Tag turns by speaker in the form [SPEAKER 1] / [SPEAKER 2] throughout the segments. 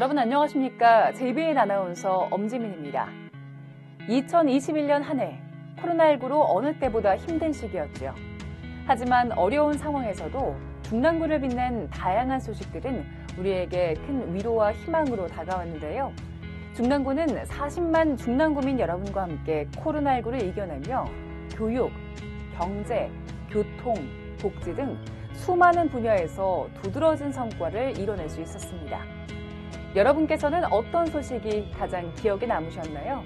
[SPEAKER 1] 여러분 안녕하십니까? JBN 아나운서 엄지민입니다. 2021년 한 해 코로나19로 어느 때보다 힘든 시기였죠. 하지만 어려운 상황에서도 중랑구를 빛낸 다양한 소식들은 우리에게 큰 위로와 희망으로 다가왔는데요. 중랑구는 40만 중랑구민 여러분과 함께 코로나19를 이겨내며 교육, 경제, 교통, 복지 등 수많은 분야에서 두드러진 성과를 이뤄낼 수 있었습니다. 여러분께서는 어떤 소식이 가장 기억에 남으셨나요?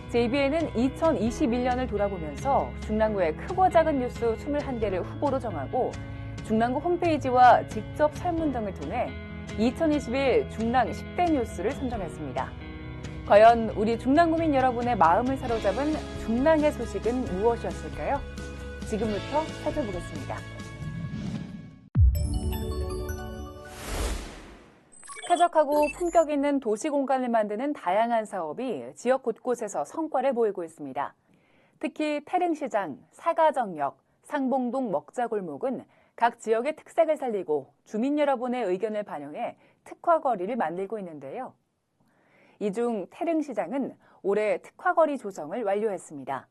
[SPEAKER 1] JBN은 2021년을 돌아보면서 중랑구의 크고 작은 뉴스 21개를 후보로 정하고 중랑구 홈페이지와 직접 설문 등을 통해 2021 중랑 10대 뉴스를 선정했습니다. 과연 우리 중랑구민 여러분의 마음을 사로잡은 중랑의 소식은 무엇이었을까요? 지금부터 살펴보겠습니다. 쾌적하고 품격 있는 도시 공간을 만드는 다양한 사업이 지역 곳곳에서 성과를 보이고 있습니다. 특히 태릉시장, 사가정역, 상봉동 먹자골목은 각 지역의 특색을 살리고 주민 여러분의 의견을 반영해 특화거리를 만들고 있는데요. 이 중 태릉시장은 올해 특화거리 조성을 완료했습니다.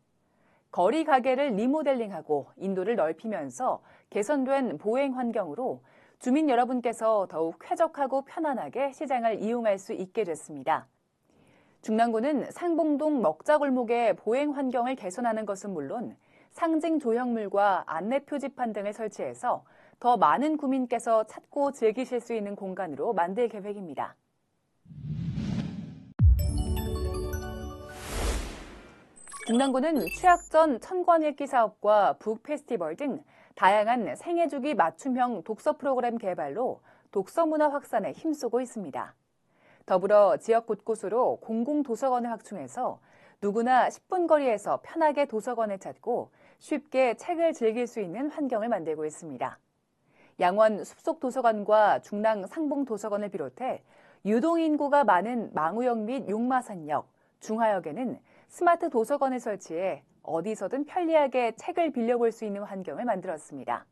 [SPEAKER 1] 거리 가게를 리모델링하고 인도를 넓히면서 개선된 보행 환경으로 주민 여러분께서 더욱 쾌적하고 편안하게 시장을 이용할 수 있게 됐습니다. 중랑구는 상봉동 먹자골목의 보행 환경을 개선하는 것은 물론 상징 조형물과 안내 표지판 등을 설치해서 더 많은 구민께서 찾고 즐기실 수 있는 공간으로 만들 계획입니다. 중랑구는 취약전 천권 읽기 사업과 북 페스티벌 등 다양한 생애주기 맞춤형 독서 프로그램 개발로 독서 문화 확산에 힘쓰고 있습니다. 더불어 지역 곳곳으로 공공도서관을 확충해서 누구나 10분 거리에서 편하게 도서관을 찾고 쉽게 책을 즐길 수 있는 환경을 만들고 있습니다. 양원 숲속도서관과 중랑 상봉도서관을 비롯해 유동인구가 많은 망우역 및 용마산역, 중하역에는 스마트 도서관을 설치해 어디서든 편리하게 책을 빌려볼 수 있는 환경을 만들었습니다.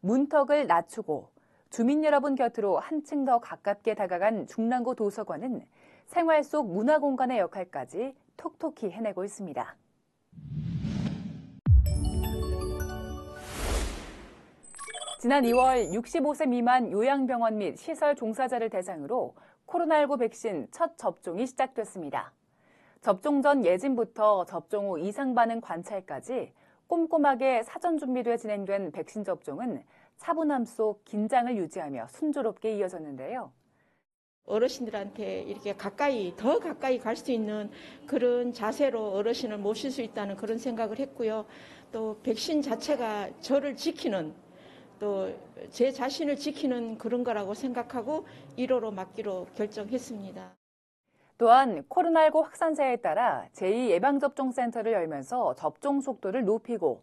[SPEAKER 1] 문턱을 낮추고 주민 여러분 곁으로 한층 더 가깝게 다가간 중랑구 도서관은 생활 속 문화공간의 역할까지 톡톡히 해내고 있습니다. 지난 2월 65세 미만 요양병원 및 시설 종사자를 대상으로 코로나19 백신 첫 접종이 시작됐습니다. 접종 전 예진부터 접종 후 이상 반응 관찰까지 꼼꼼하게 사전 준비돼 진행된 백신 접종은 차분함 속 긴장을 유지하며 순조롭게 이어졌는데요.
[SPEAKER 2] 어르신들한테 이렇게 더 가까이 갈 수 있는 그런 자세로 어르신을 모실 수 있다는 그런 생각을 했고요. 또 백신 자체가 저를 지키는 또 제 자신을 지키는 그런 거라고 생각하고 1호로 맞기로 결정했습니다.
[SPEAKER 1] 또한 코로나19 확산세에 따라 제2예방접종센터를 열면서 접종 속도를 높이고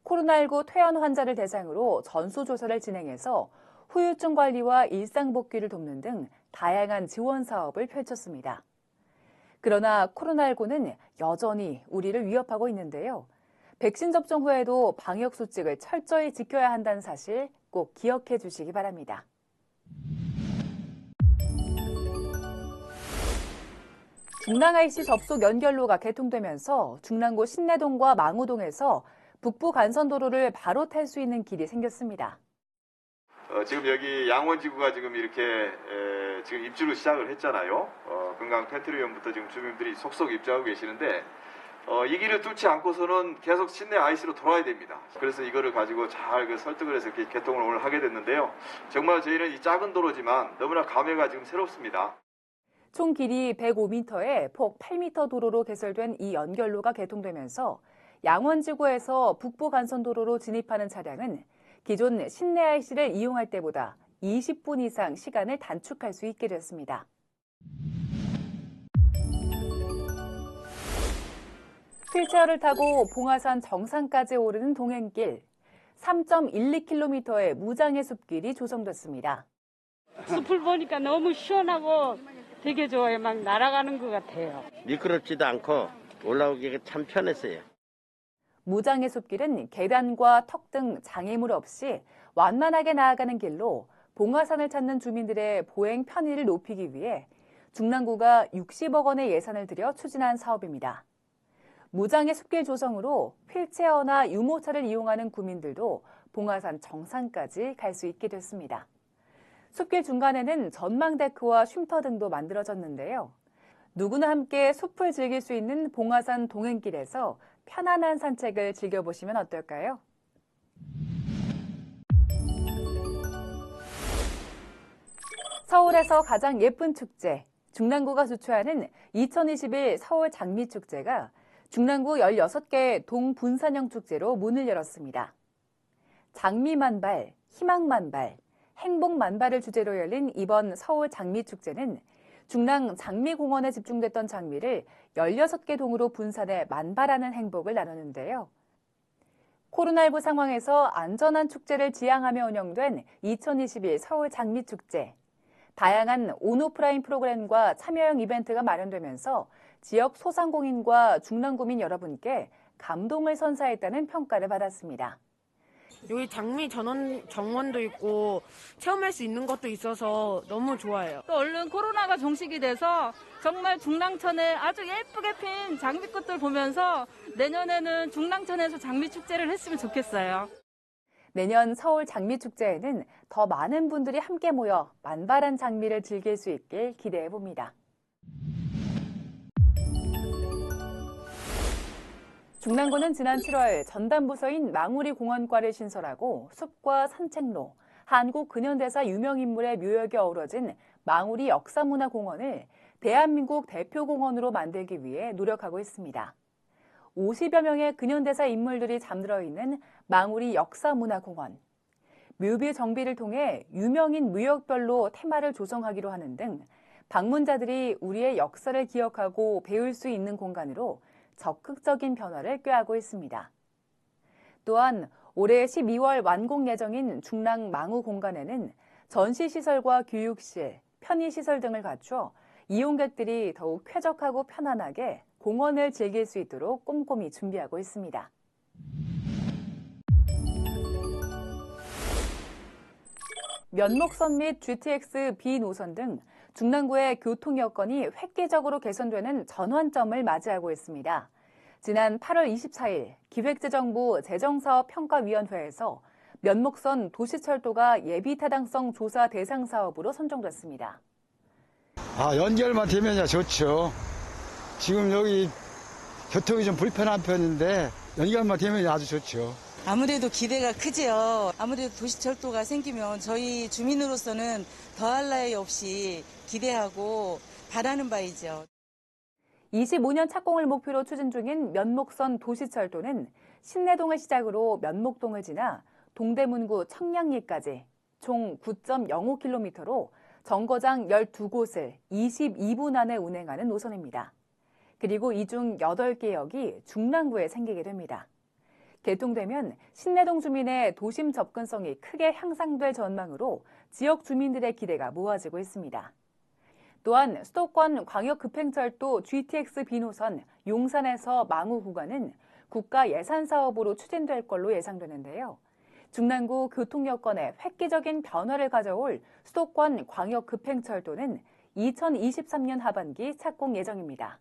[SPEAKER 1] 코로나19 퇴원 환자를 대상으로 전수조사를 진행해서 후유증 관리와 일상 복귀를 돕는 등 다양한 지원 사업을 펼쳤습니다. 그러나 코로나19는 여전히 우리를 위협하고 있는데요. 백신 접종 후에도 방역 수칙을 철저히 지켜야 한다는 사실 꼭 기억해 주시기 바랍니다. 중랑 IC 접속 연결로가 개통되면서 중랑구 신내동과 망우동에서 북부 간선도로를 바로 탈 수 있는 길이 생겼습니다.
[SPEAKER 3] 지금 여기 양원지구가 지금 이렇게 지금 입주를 시작을 했잖아요. 금강 페트리움부터 지금 주민들이 속속 입주하고 계시는데 이 길을 뚫지 않고서는 계속 신내 IC로 돌아야 됩니다. 그래서 이거를 가지고 잘 설득을 해서 이렇게 개통을 오늘 하게 됐는데요. 정말 저희는 이 작은 도로지만 너무나 감회가 지금 새롭습니다.
[SPEAKER 1] 총 길이 105m에 폭 8m 도로로 개설된 이 연결로가 개통되면서 양원지구에서 북부 간선도로로 진입하는 차량은 기존 신내 IC를 이용할 때보다 20분 이상 시간을 단축할 수 있게 됐습니다. 휠체어를 타고 봉화산 정상까지 오르는 동행길, 3.12km의 무장의 숲길이 조성됐습니다.
[SPEAKER 4] 숲을 보니까 너무 시원하고 되게 좋아요. 막 날아가는 것 같아요.
[SPEAKER 5] 미끄럽지도 않고 올라오기가 참 편했어요.
[SPEAKER 1] 무장의 숲길은 계단과 턱 등 장애물 없이 완만하게 나아가는 길로 봉화산을 찾는 주민들의 보행 편의를 높이기 위해 중랑구가 60억 원의 예산을 들여 추진한 사업입니다. 무장의 숲길 조성으로 휠체어나 유모차를 이용하는 구민들도 봉화산 정상까지 갈 수 있게 됐습니다. 숲길 중간에는 전망데크와 쉼터 등도 만들어졌는데요. 누구나 함께 숲을 즐길 수 있는 봉화산 동행길에서 편안한 산책을 즐겨보시면 어떨까요? 서울에서 가장 예쁜 축제, 중랑구가 주최하는 2021 서울 장미축제가 중랑구 16개 동분산형 축제로 문을 열었습니다. 장미만발, 희망만발, 행복만발을 주제로 열린 이번 서울 장미축제는 중랑 장미공원에 집중됐던 장미를 16개 동으로 분산해 만발하는 행복을 나누는데요. 코로나19 상황에서 안전한 축제를 지향하며 운영된 2021 서울 장미축제. 다양한 온오프라인 프로그램과 참여형 이벤트가 마련되면서 지역 소상공인과 중랑구민 여러분께 감동을 선사했다는 평가를 받았습니다.
[SPEAKER 6] 여기 장미 정원도 있고 체험할 수 있는 것도 있어서 너무 좋아요.
[SPEAKER 7] 또 얼른 코로나가 종식이 돼서 정말 중랑천에 아주 예쁘게 핀 장미꽃들 보면서 내년에는 중랑천에서 장미축제를 했으면 좋겠어요.
[SPEAKER 1] 내년 서울 장미축제에는 더 많은 분들이 함께 모여 만발한 장미를 즐길 수 있길 기대해봅니다. 중랑구는 지난 7월 전담부서인 망우리 공원과를 신설하고 숲과 산책로, 한국 근현대사 유명인물의 묘역이 어우러진 망우리 역사문화공원을 대한민국 대표공원으로 만들기 위해 노력하고 있습니다. 50여 명의 근현대사 인물들이 잠들어 있는 망우리 역사문화공원. 묘비 정비를 통해 유명인 묘역별로 테마를 조성하기로 하는 등 방문자들이 우리의 역사를 기억하고 배울 수 있는 공간으로 적극적인 변화를 꾀하고 있습니다. 또한 올해 12월 완공 예정인 중랑 망우 공간에는 전시시설과 교육실, 편의시설 등을 갖춰 이용객들이 더욱 쾌적하고 편안하게 공원을 즐길 수 있도록 꼼꼼히 준비하고 있습니다. 면목선 및 GTX B 노선 등 중랑구의 교통 여건이 획기적으로 개선되는 전환점을 맞이하고 있습니다. 지난 8월 24일 기획재정부 재정사업평가위원회에서 면목선 도시철도가 예비타당성 조사 대상 사업으로 선정됐습니다.
[SPEAKER 8] 연결만 되면야 좋죠. 지금 여기 교통이 좀 불편한 편인데 연결만 되면 아주 좋죠.
[SPEAKER 9] 아무래도 기대가 크지요. 아무래도 도시철도가 생기면 저희 주민으로서는 더할 나위 없이 기대하고 바라는 바이죠.
[SPEAKER 1] 25년 착공을 목표로 추진 중인 면목선 도시철도는 신내동을 시작으로 면목동을 지나 동대문구 청량리까지 총 9.05km로 정거장 12곳을 22분 안에 운행하는 노선입니다. 그리고 이 중 8개 역이 중랑구에 생기게 됩니다. 개통되면 신내동 주민의 도심 접근성이 크게 향상될 전망으로 지역 주민들의 기대가 모아지고 있습니다. 또한 수도권 광역급행철도 GTX B노선 용산에서 망우 구간은 국가 예산 사업으로 추진될 걸로 예상되는데요. 중랑구 교통 여건에 획기적인 변화를 가져올 수도권 광역급행철도는 2023년 하반기 착공 예정입니다.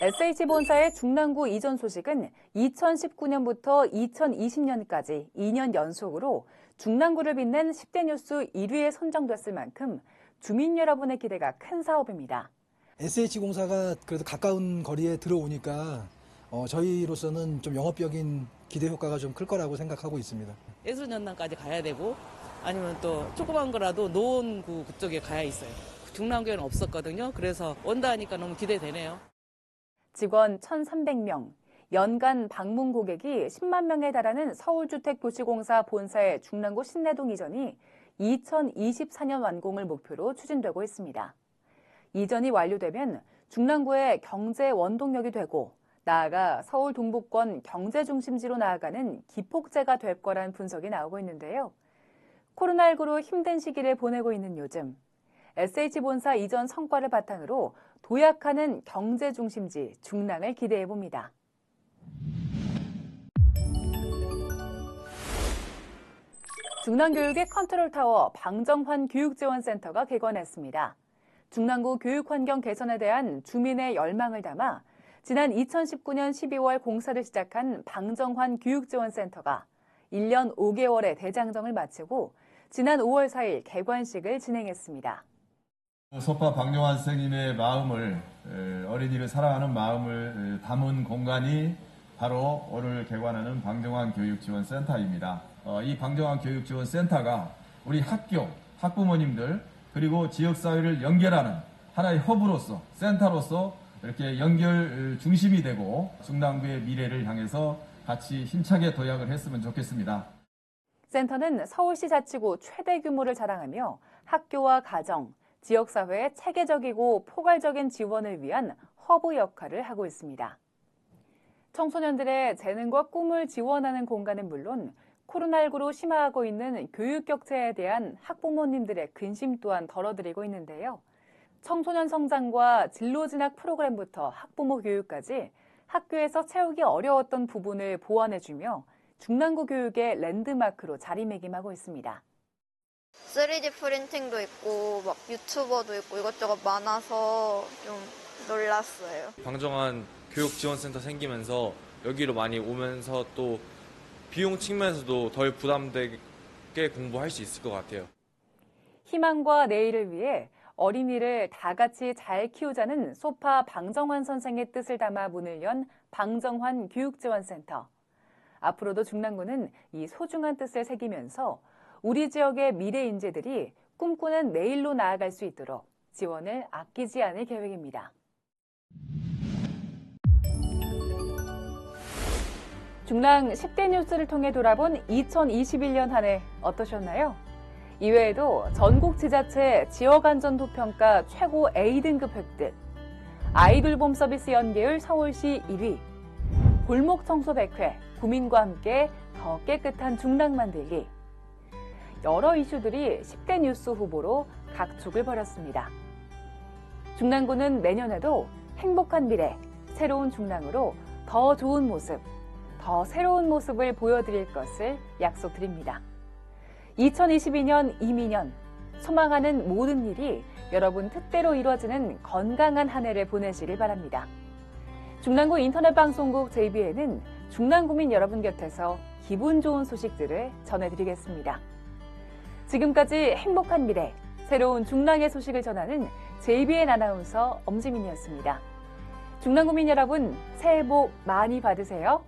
[SPEAKER 1] SH본사의 중랑구 이전 소식은 2019년부터 2020년까지 2년 연속으로 중랑구를 빛낸 10대 뉴스 1위에 선정됐을 만큼 주민 여러분의 기대가 큰 사업입니다.
[SPEAKER 10] SH공사가 그래도 가까운 거리에 들어오니까 저희로서는 좀 영업적인 기대 효과가 좀 클 거라고 생각하고 있습니다.
[SPEAKER 11] 예술연단까지 가야 되고 아니면 또 조그만 거라도 노원구 그쪽에 가야 있어요. 중랑구에는 없었거든요. 그래서 온다 하니까 너무 기대되네요. 직원 1,300명, 연간 방문 고객이 10만 명에 달하는 서울주택도시공사 본사의 중랑구 신내동 이전이 2024년 완공을 목표로 추진되고 있습니다. 이전이 완료되면 중랑구의 경제 원동력이 되고 나아가 서울 동북권 경제중심지로 나아가는 기폭제가 될 거란 분석이 나오고 있는데요. 코로나19로 힘든 시기를 보내고 있는 요즘 SH본사 이전 성과를 바탕으로 도약하는 경제중심지 중랑을 기대해봅니다.
[SPEAKER 1] 중랑교육의 컨트롤타워 방정환 교육지원센터가 개관했습니다. 중랑구 교육환경 개선에 대한 주민의 열망을 담아 지난 2019년 12월 공사를 시작한 방정환 교육지원센터가 1년 5개월의 대장정을 마치고 지난 5월 4일 개관식을 진행했습니다.
[SPEAKER 12] 소파 방정환 선생님의 마음을, 어린이를 사랑하는 마음을 담은 공간이 바로 오늘 개관하는 방정환 교육지원센터입니다. 이 방정환 교육지원센터가 우리 학교, 학부모님들 그리고 지역사회를 연결하는 하나의 허브로서, 센터로서 이렇게 연결 중심이 되고 중랑구의 미래를 향해서 같이 힘차게 도약을 했으면 좋겠습니다.
[SPEAKER 1] 센터는 서울시 자치구 최대 규모를 자랑하며 학교와 가정, 지역사회의 체계적이고 포괄적인 지원을 위한 허브 역할을 하고 있습니다. 청소년들의 재능과 꿈을 지원하는 공간은 물론 코로나19로 심화하고 있는 교육 격차에 대한 학부모님들의 근심 또한 덜어드리고 있는데요. 청소년 성장과 진로 진학 프로그램부터 학부모 교육까지 학교에서 채우기 어려웠던 부분을 보완해주며 중랑구 교육의 랜드마크로 자리매김하고 있습니다.
[SPEAKER 13] 3D 프린팅도 있고 막 유튜버도 있고 이것저것 많아서 좀 놀랐어요.
[SPEAKER 14] 방정환 교육지원센터 생기면서 여기로 많이 오면서 또 비용 측면에서도 덜 부담되게 공부할 수 있을 것 같아요.
[SPEAKER 1] 희망과 내일을 위해 어린이를 다 같이 잘 키우자는 소파 방정환 선생의 뜻을 담아 문을 연 방정환 교육지원센터. 앞으로도 중랑구는 이 소중한 뜻을 새기면서 우리 지역의 미래 인재들이 꿈꾸는 내일로 나아갈 수 있도록 지원을 아끼지 않을 계획입니다. 중랑 10대 뉴스를 통해 돌아본 2021년 한 해 어떠셨나요? 이외에도 전국 지자체 지역안전도평가 최고 A등급 획득, 아이돌봄 서비스 연계율 서울시 1위, 골목 청소 100회, 구민과 함께 더 깨끗한 중랑 만들기. 여러 이슈들이 10대 뉴스 후보로 각축을 벌였습니다. 중랑구는 내년에도 행복한 미래, 새로운 중랑으로 더 좋은 모습, 더 새로운 모습을 보여드릴 것을 약속드립니다. 2022년 이민년, 소망하는 모든 일이 여러분 뜻대로 이루어지는 건강한 한 해를 보내시길 바랍니다. 중랑구 인터넷방송국 JBN은 중랑구민 여러분 곁에서 기분 좋은 소식들을 전해드리겠습니다. 지금까지 행복한 미래, 새로운 중랑의 소식을 전하는 JBN 아나운서 엄지민이었습니다. 중랑구민 여러분, 새해 복 많이 받으세요.